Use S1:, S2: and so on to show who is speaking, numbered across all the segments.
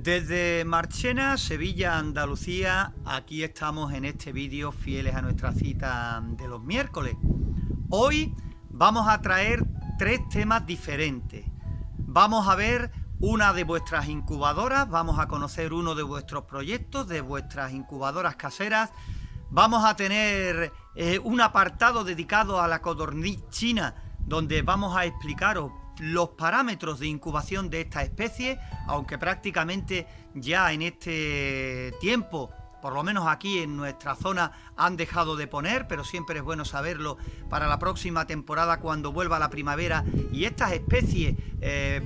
S1: Desde Marchena, Sevilla, Andalucía, aquí estamos en este vídeo fieles a nuestra cita de los miércoles. Hoy vamos a traer 3 temas diferentes. Vamos a ver una de vuestras incubadoras, vamos a conocer uno de vuestros proyectos, de vuestras incubadoras caseras. Vamos a tener un apartado dedicado a la codorniz china, donde vamos a explicaros los parámetros de incubación de esta especie, aunque prácticamente ya en este tiempo, por lo menos aquí en nuestra zona, han dejado de poner, pero siempre es bueno saberlo para la próxima temporada cuando vuelva la primavera y estas especies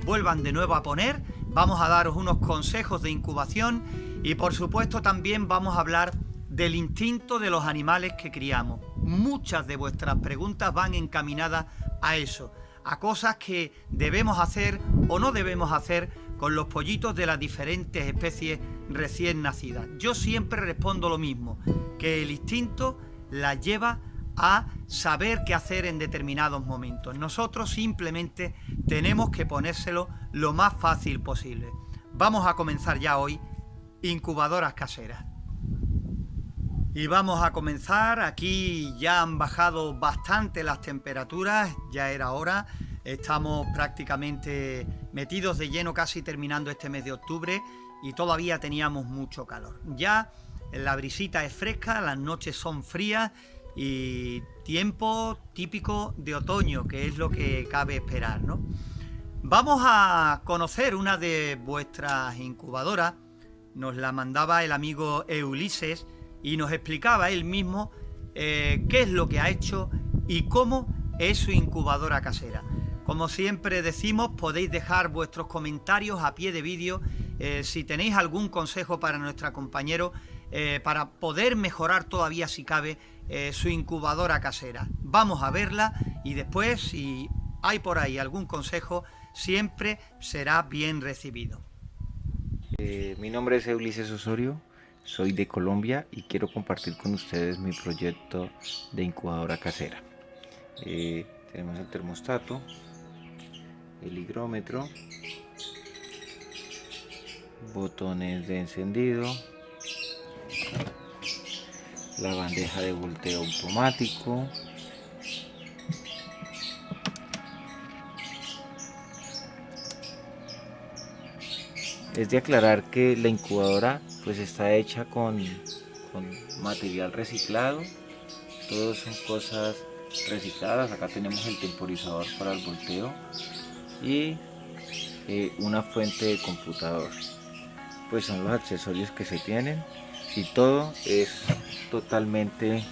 S1: vuelvan de nuevo a poner. Vamos a daros unos consejos de incubación y por supuesto también vamos a hablar del instinto de los animales que criamos. Muchas de vuestras preguntas van encaminadas a eso, a cosas que debemos hacer o no debemos hacer con los pollitos de las diferentes especies recién nacidas. Yo siempre respondo lo mismo, que el instinto la lleva a saber qué hacer en determinados momentos. Nosotros simplemente tenemos que ponérselo lo más fácil posible. Vamos a comenzar ya hoy, incubadoras caseras. Y vamos a comenzar. Aquí ya han bajado bastante las temperaturas, ya era hora. Estamos prácticamente metidos de lleno, casi terminando este mes de octubre y todavía teníamos mucho calor. Ya la brisita es fresca, las noches son frías y tiempo típico de otoño, que es lo que cabe esperar, ¿no? Vamos a conocer una de vuestras incubadoras. Nos la mandaba el amigo Ulises y nos explicaba él mismo qué es lo que ha hecho y cómo es su incubadora casera. Como siempre decimos, podéis dejar vuestros comentarios a pie de vídeo si tenéis algún consejo para nuestra compañero para poder mejorar todavía, si cabe, su incubadora casera. Vamos a verla y después, si hay por ahí algún consejo, siempre será bien recibido.
S2: Mi nombre es Ulises Osorio. Soy de Colombia y quiero compartir con ustedes mi proyecto de incubadora casera. Tenemos el termostato, el higrómetro, botones de encendido, la bandeja de volteo automático, es de aclarar que la incubadora pues está hecha con material reciclado, todos son cosas recicladas. Acá tenemos el temporizador para el volteo y una fuente de computador, pues son los accesorios que se tienen y todo es totalmente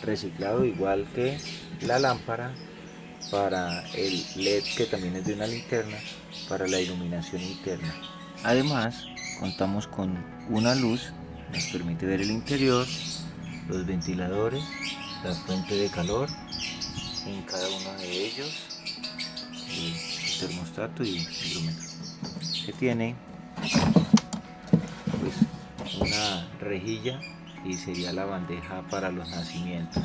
S2: reciclado, igual que la lámpara para el LED, que también es de una linterna para la iluminación interna. Además contamos con una luz, nos permite ver el interior, los ventiladores, la fuente de calor en cada uno de ellos, el termostato y el higrómetro, que tiene pues una rejilla y sería la bandeja para los nacimientos.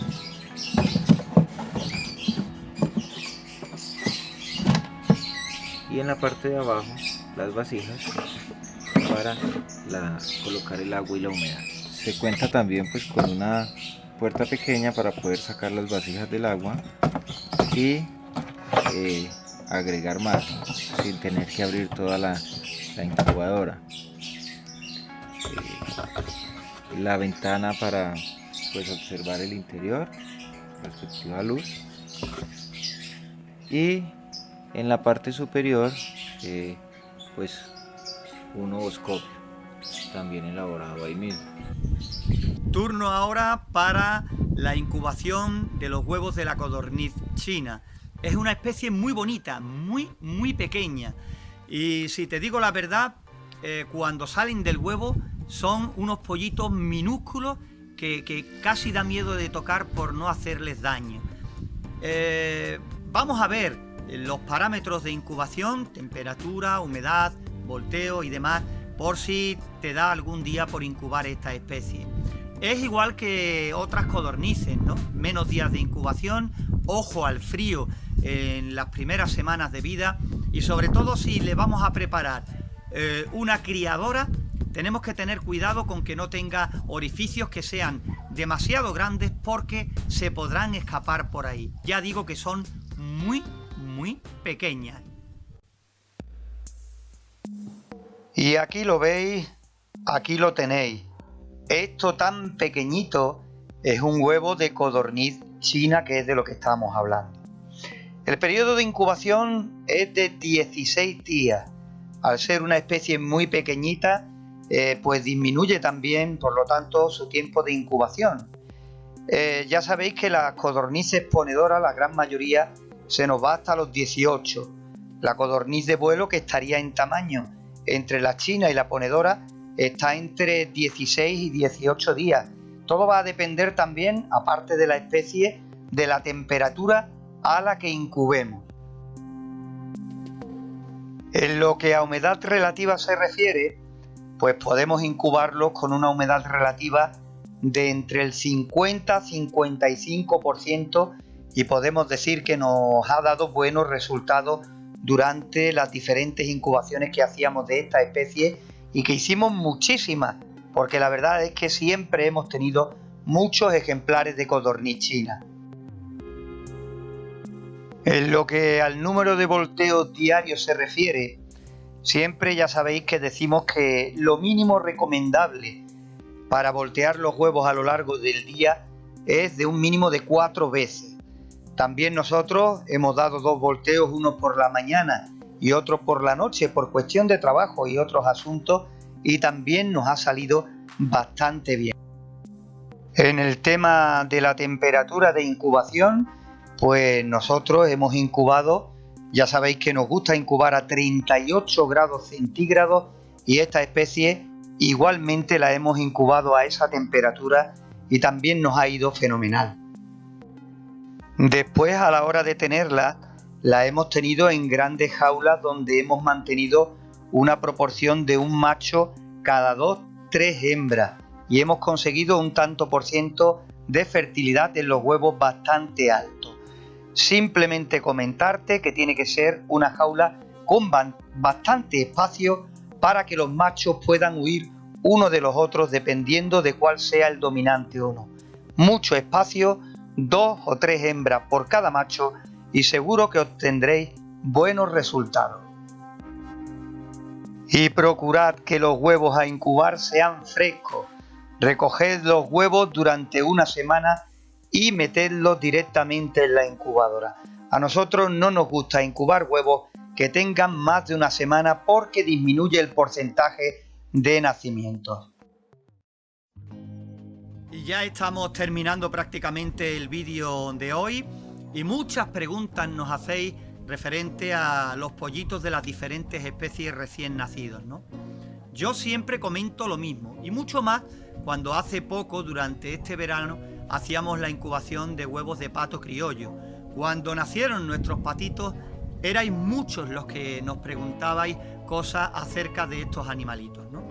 S2: Y en la parte de abajo las vasijas para colocar el agua y la humedad. Se cuenta también pues con una puerta pequeña para poder sacar las vasijas del agua y agregar más sin tener que abrir toda la incubadora. La ventana para pues observar el interior, respectiva luz, y en la parte superior pues un ovoscopio también elaborado ahí mismo.
S1: Turno ahora para la incubación de los huevos de la codorniz china. Es una especie muy bonita, muy pequeña, y si te digo la verdad, cuando salen del huevo son unos pollitos minúsculos que casi da miedo de tocar por no hacerles daño. Vamos a ver los parámetros de incubación: temperatura, humedad, volteo y demás, por si te da algún día por incubar esta especie. Es igual que otras codornices, ¿no? Menos días de incubación, ojo al frío en las primeras semanas de vida y sobre todo si le vamos a preparar una criadora, tenemos que tener cuidado con que no tenga orificios que sean demasiado grandes porque se podrán escapar por ahí. Ya digo que son muy pequeñas.
S3: Y aquí lo veis, aquí lo tenéis. Esto tan pequeñito es un huevo de codorniz china, que es de lo que estamos hablando. El periodo de incubación es de 16 días. Al ser una especie muy pequeñita, pues disminuye también, por lo tanto, su tiempo de incubación. Ya sabéis que las codornices ponedoras, la gran mayoría, se nos va hasta los 18. La codorniz de vuelo, que estaría en tamaño entre la china y la ponedora, está entre 16 y 18 días. Todo va a depender también, aparte de la especie, de la temperatura a la que incubemos. En lo que a humedad relativa se refiere, pues podemos incubarlos con una humedad relativa de entre el 50-55% y podemos decir que nos ha dado buenos resultados durante las diferentes incubaciones que hacíamos de esta especie, y que hicimos muchísimas, porque la verdad es que siempre hemos tenido muchos ejemplares de codorniz china. En lo que al número de volteos diarios se refiere, siempre ya sabéis que decimos que lo mínimo recomendable para voltear los huevos a lo largo del día es de un mínimo de 4 veces. También nosotros hemos dado 2 volteos, uno por la mañana y otro por la noche, por cuestión de trabajo y otros asuntos, y también nos ha salido bastante bien. En el tema de la temperatura de incubación, pues nosotros hemos incubado, ya sabéis que nos gusta incubar a 38 grados centígrados, y esta especie igualmente la hemos incubado a esa temperatura y también nos ha ido fenomenal. Después, a la hora de tenerla, la hemos tenido en grandes jaulas donde hemos mantenido una proporción de un macho cada 2-3 hembras, y hemos conseguido un tanto por ciento de fertilidad en los huevos bastante alto. Simplemente comentarte que tiene que ser una jaula con bastante espacio para que los machos puedan huir uno de los otros dependiendo de cuál sea el dominante o no. Mucho espacio, 2 o 3 hembras por cada macho, y seguro que obtendréis buenos resultados. Y procurad que los huevos a incubar sean frescos. Recoged los huevos durante una semana y metedlos directamente en la incubadora. A nosotros no nos gusta incubar huevos que tengan más de una semana porque disminuye el porcentaje de nacimientos.
S1: Y ya estamos terminando prácticamente el vídeo de hoy, y muchas preguntas nos hacéis referente a los pollitos de las diferentes especies recién nacidos, ¿no? Yo siempre comento lo mismo, y mucho más cuando hace poco, durante este verano, hacíamos la incubación de huevos de pato criollo. Cuando nacieron nuestros patitos, erais muchos los que nos preguntabais cosas acerca de estos animalitos, ¿no?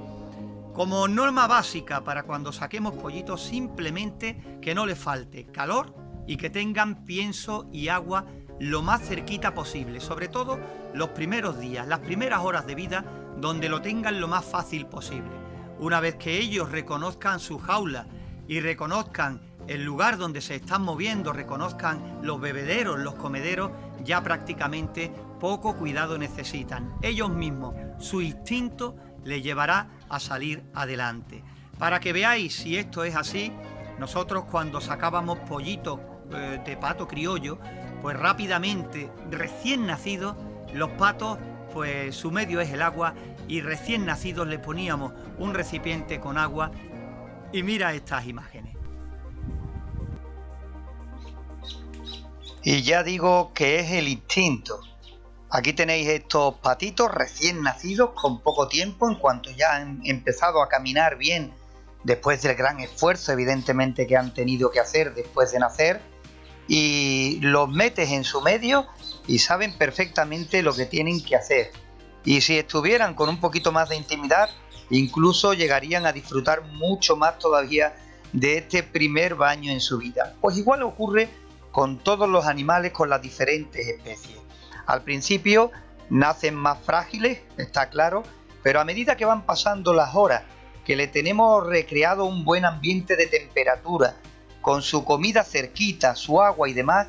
S1: Como norma básica para cuando saquemos pollitos, simplemente que no les falte calor y que tengan pienso y agua lo más cerquita posible, sobre todo los primeros días, las primeras horas de vida, donde lo tengan lo más fácil posible. Una vez que ellos reconozcan su jaula y reconozcan el lugar donde se están moviendo, reconozcan los bebederos, los comederos, ya prácticamente poco cuidado necesitan. Ellos mismos, su instinto les llevará a salir adelante. Para que veáis si esto es así, nosotros cuando sacábamos pollitos de pato criollo, pues rápidamente, recién nacidos, los patos, pues su medio es el agua, y recién nacidos les poníamos un recipiente con agua, y mira estas imágenes.
S3: Y ya digo que es el instinto. Aquí tenéis estos patitos recién nacidos con poco tiempo, en cuanto ya han empezado a caminar bien, después del gran esfuerzo evidentemente que han tenido que hacer después de nacer, y los metes en su medio y saben perfectamente lo que tienen que hacer. Y si estuvieran con un poquito más de intimidad, incluso llegarían a disfrutar mucho más todavía de este primer baño en su vida. Pues igual ocurre con todos los animales, con las diferentes especies. Al principio nacen más frágiles, está claro, Pero a medida que van pasando las horas, que le tenemos recreado un buen ambiente de temperatura, con su comida cerquita, su agua y demás,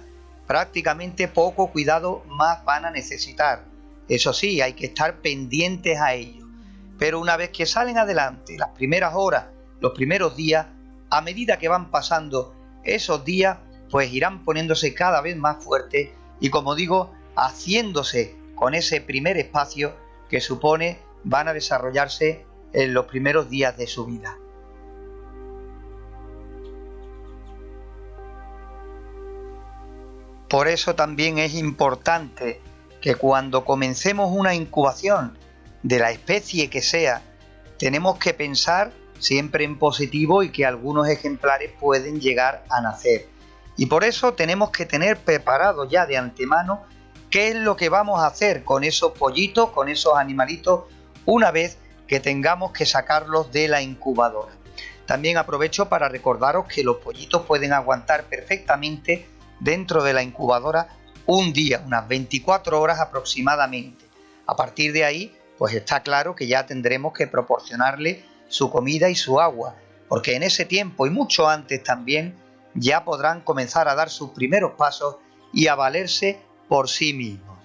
S3: prácticamente poco cuidado más van a necesitar. Eso sí, hay que estar pendientes a ello. Pero una vez que salen adelante, las primeras horas, los primeros días, a medida que van pasando esos días, pues irán poniéndose cada vez más fuertes y, como digo, haciéndose con ese primer espacio que supone van a desarrollarse en los primeros días de su vida. Por eso también es importante que cuando comencemos una incubación de la especie que sea, tenemos que pensar siempre en positivo y que algunos ejemplares pueden llegar a nacer. Y por eso tenemos que tener preparado ya de antemano qué es lo que vamos a hacer con esos pollitos, con esos animalitos, una vez que tengamos que sacarlos de la incubadora. También aprovecho para recordaros que los pollitos pueden aguantar perfectamente dentro de la incubadora un día, unas 24 horas aproximadamente. A partir de ahí, pues está claro que ya tendremos que proporcionarle su comida y su agua, porque en ese tiempo y mucho antes también ya podrán comenzar a dar sus primeros pasos y a valerse por sí mismos.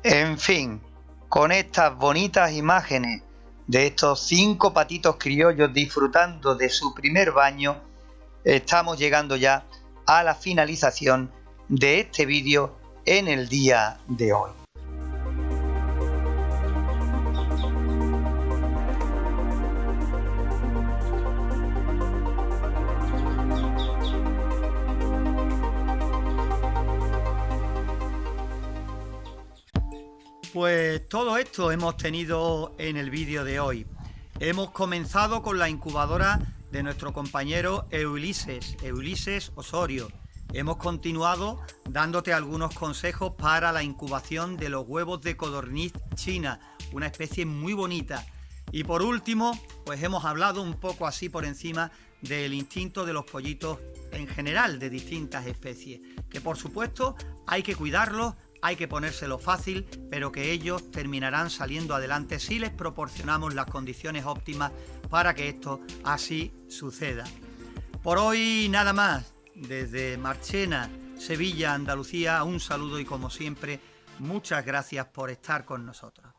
S3: En fin, con estas bonitas imágenes de estos 5 patitos criollos disfrutando de su primer baño, estamos llegando ya a la finalización de este vídeo en el día de hoy.
S1: Pues todo esto hemos tenido en el vídeo de hoy. Hemos comenzado con la incubadora de nuestro compañero Ulises Osorio. Hemos continuado dándote algunos consejos para la incubación de los huevos de codorniz china, una especie muy bonita. Y por último, pues hemos hablado un poco así por encima del instinto de los pollitos en general de distintas especies, que por supuesto hay que cuidarlos, hay que ponérselo fácil, pero que ellos terminarán saliendo adelante si les proporcionamos las condiciones óptimas para que esto así suceda. Por hoy nada más. Desde Marchena, Sevilla, Andalucía, un saludo y como siempre, muchas gracias por estar con nosotros.